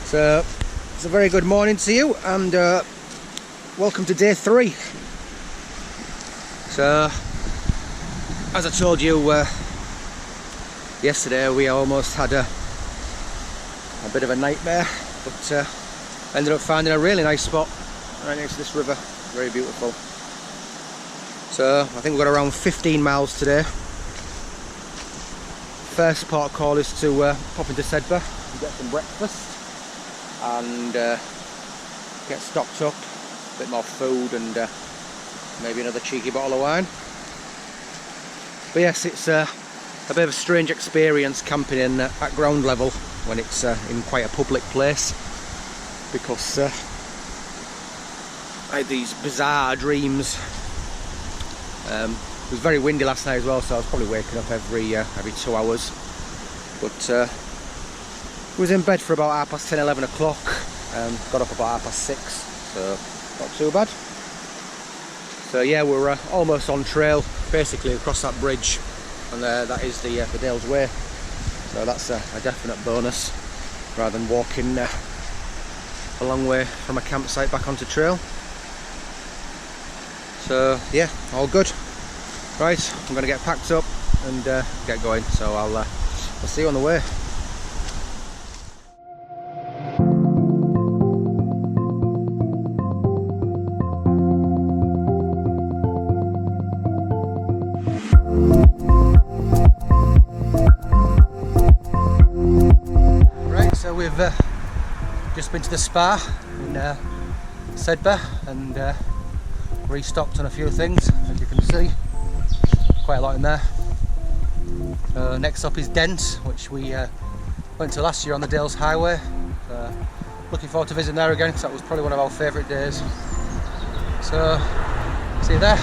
So it's a very good morning to you, and welcome to day 3. So as I told you yesterday, we almost had a bit of a nightmare, but ended up finding a really nice spot right next to this river. Very beautiful. So I think we've got around 15 miles today. First port of call is to pop into Sedbergh and get some breakfast and get stocked up, a bit more food and maybe another cheeky bottle of wine. But yes, it's a bit of a strange experience camping in at ground level when it's in quite a public place, because I had these bizarre dreams. It was very windy last night as well, so I was probably waking up every 2 hours. But I was in bed for about 10:30, 11 o'clock, got up about 6:30, so not too bad. So yeah, we're almost on trail, basically across that bridge, and that is the Dales Way. So that's a definite bonus, rather than walking a long way from a campsite back onto trail. So yeah, all good. Right, I'm going to get packed up and get going, so I'll see you on the way. Right, so we've just been to the spa in Sedbergh and restocked on a few things, as you can see. Quite a lot in there. Next up is Dent, which we went to last year on the Dales Highway. Looking forward to visiting there again, because that was probably one of our favourite days. So, see you there.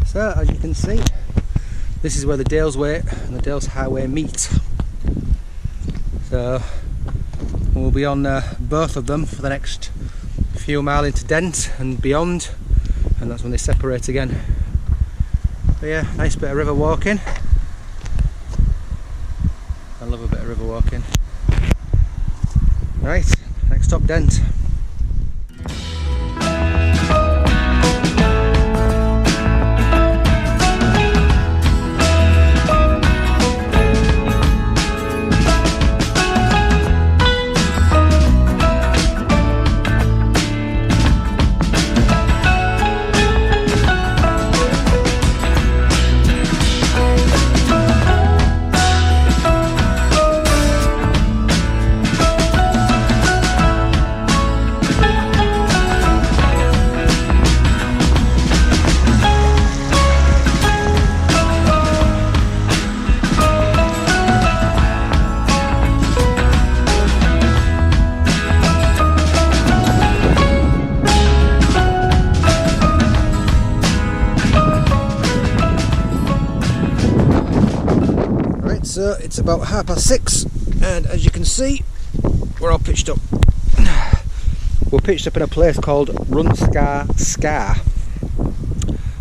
So as you can see, this is where the Dales Way and the Dales Highway meet. So we'll be on both of them for the next few miles into Dent and beyond, and that's when they separate again. But yeah, nice bit of river walking. I love a bit of river walking. Right, next stop Dent. So it's about 6:30, and as you can see, we're all pitched up. We're pitched up in a place called Runscar Scar,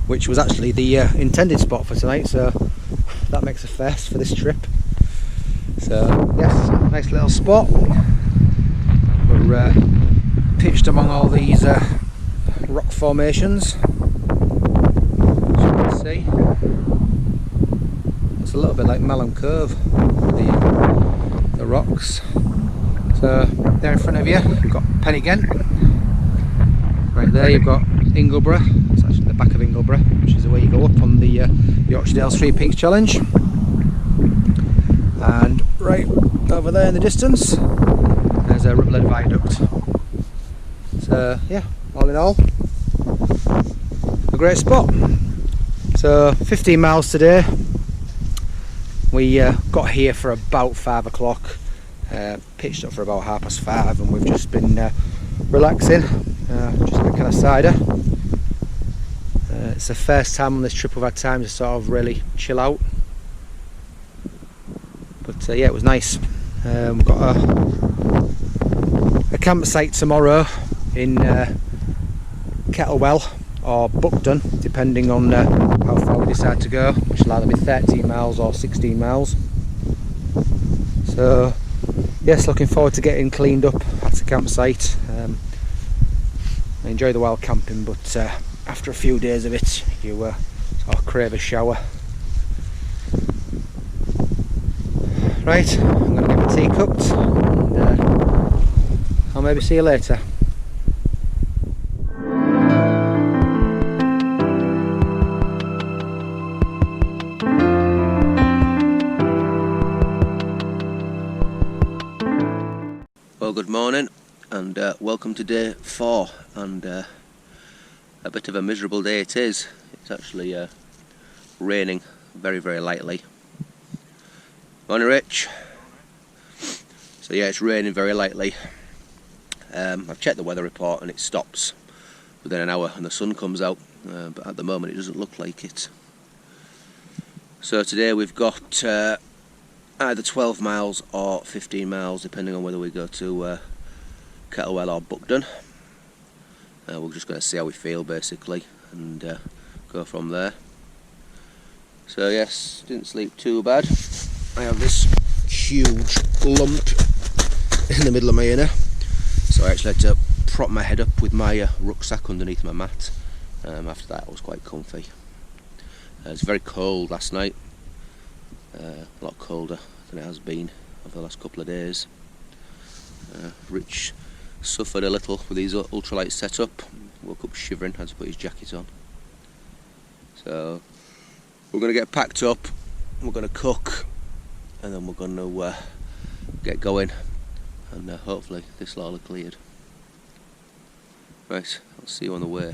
which was actually the intended spot for tonight, so that makes a first for this trip. So yes, nice little spot. We're pitched among all these rock formations. As you can see, it's a little bit like Malham Cove, the rocks. So there in front of you, you've got Penigent. Right there, you've got Ingleborough. It's actually the back of Ingleborough, which is the way you go up on the Yorkshire Dales 3 Peaks Challenge. And right over there in the distance, there's a Ribblhead Viaduct. So yeah, all in all, a great spot. So 15 miles today. We got here for about 5 o'clock, pitched up for about 5:30, and we've just been relaxing, just had a can of cider. It's the first time on this trip we've had time to sort of really chill out. But yeah, it was nice. We've got a campsite tomorrow in Kettlewell or Buckden, depending on how far we decide to go, which will either be 13 miles or 16 miles. So yes, looking forward to getting cleaned up at the campsite. I enjoy the wild camping, but after a few days of it, you sort of crave a shower. Right, I'm going to get my tea cooked, and I'll maybe see you later. Well, good morning, and welcome to day 4, and a bit of a miserable day it is. It's actually raining very, very lightly. Morning, Rich. So yeah, it's raining very lightly. I've checked the weather report and it stops within an hour and the sun comes out, but at the moment it doesn't look like it. So today we've got either 12 miles or 15 miles, depending on whether we go to Kettlewell or Buckden. We're just going to see how we feel basically, and go from there. So yes, didn't sleep too bad. I have this huge lump in the middle of my inner, so I actually had to prop my head up with my rucksack underneath my mat. After that, it was quite comfy. It was very cold last night, a lot colder than it has been over the last couple of days. Rich suffered a little with his ultralight setup, woke up shivering, had to put his jacket on. So we're going to get packed up, we're going to cook, and then we're going to get going, and hopefully this will all have cleared. Right, I'll see you on the way.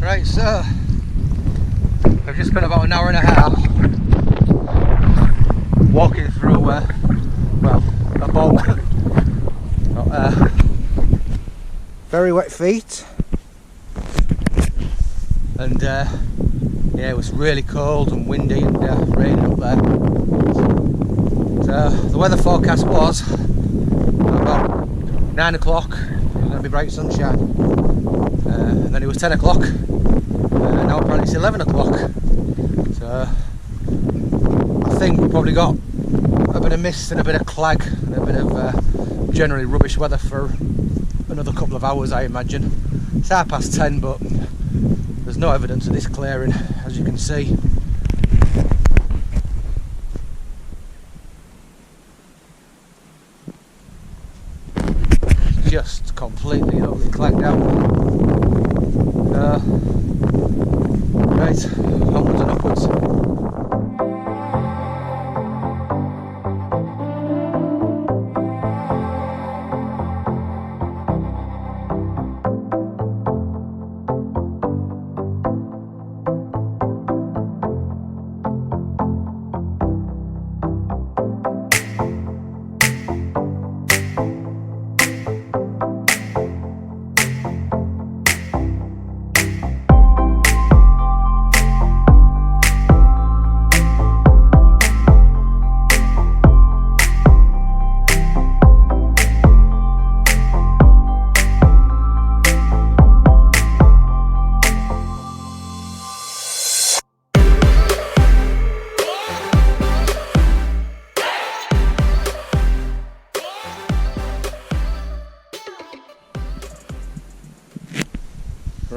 Right, so I've just spent about an hour and a half walking through, well, a bog. Got very wet feet, and yeah, it was really cold and windy and raining up there. So the weather forecast was about 9 o'clock it was going to be bright sunshine, and then it was 10 o'clock. Now apparently it's 11 o'clock, so I think we probably got a bit of mist and a bit of clag and a bit of generally rubbish weather for another couple of hours, I imagine. It's 10:30, but there's no evidence of this clearing, as you can see. It's just completely and utterly clagged out. Right, onwards and upwards.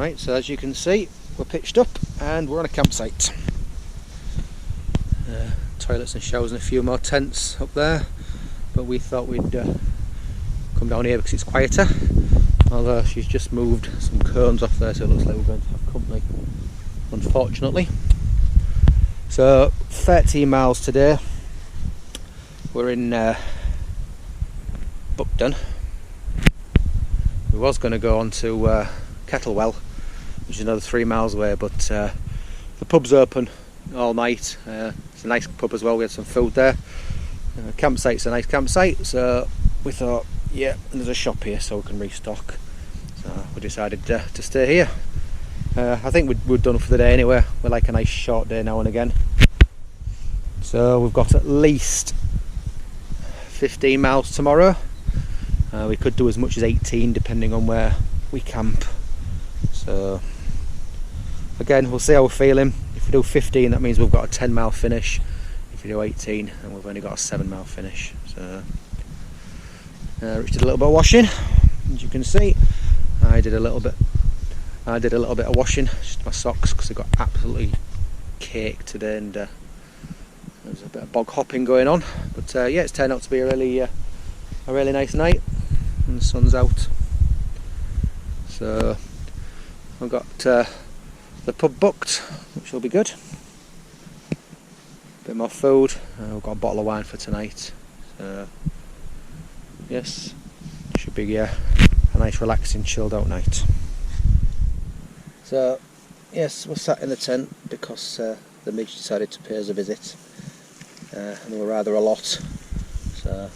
Right, so as you can see, we're pitched up and we're on a campsite. Toilets and showers and a few more tents up there, but we thought we'd come down here because it's quieter, although she's just moved some cones off there, so it looks like we're going to have company, unfortunately. So 13 miles today. We're in Buckden. We was going to go on to Kettlewell, which is another 3 miles away, but the pub's open all night. It's a nice pub as well. We had some food there. Campsite's a nice campsite, so we thought, yeah, and there's a shop here so we can restock. So we decided to stay here. I think we're done for the day anyway. We like a nice short day now and again. So we've got at least 15 miles tomorrow. We could do as much as 18 depending on where we camp. So again, we'll see how we're feeling. If we do 15, that means we've got a 10-mile finish. If we do 18, then we've only got a 7-mile finish. So Rich did a little bit of washing, as you can see. I did a little bit of washing, just my socks, because I got absolutely caked today, and there's a bit of bog hopping going on. But yeah, it's turned out to be a really nice night, and the sun's out. So I've got the pub booked, which will be good. Bit more food. We've got a bottle of wine for tonight. So yes, should be a nice, relaxing, chilled out night. So yes, we're sat in the tent because the midge decided to pay us a visit, and there were rather a lot. So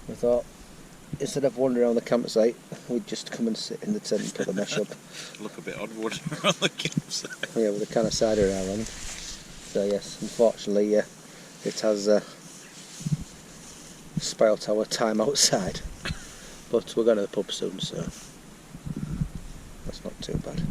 we thought, instead of wandering around the campsite, we'd just come and sit in the tent and put the mesh up. Look a bit odd wandering around the campsite. Yeah, with the kind of cider around. So yes, unfortunately, it has spoilt our time outside. But we're going to the pub soon, so that's not too bad.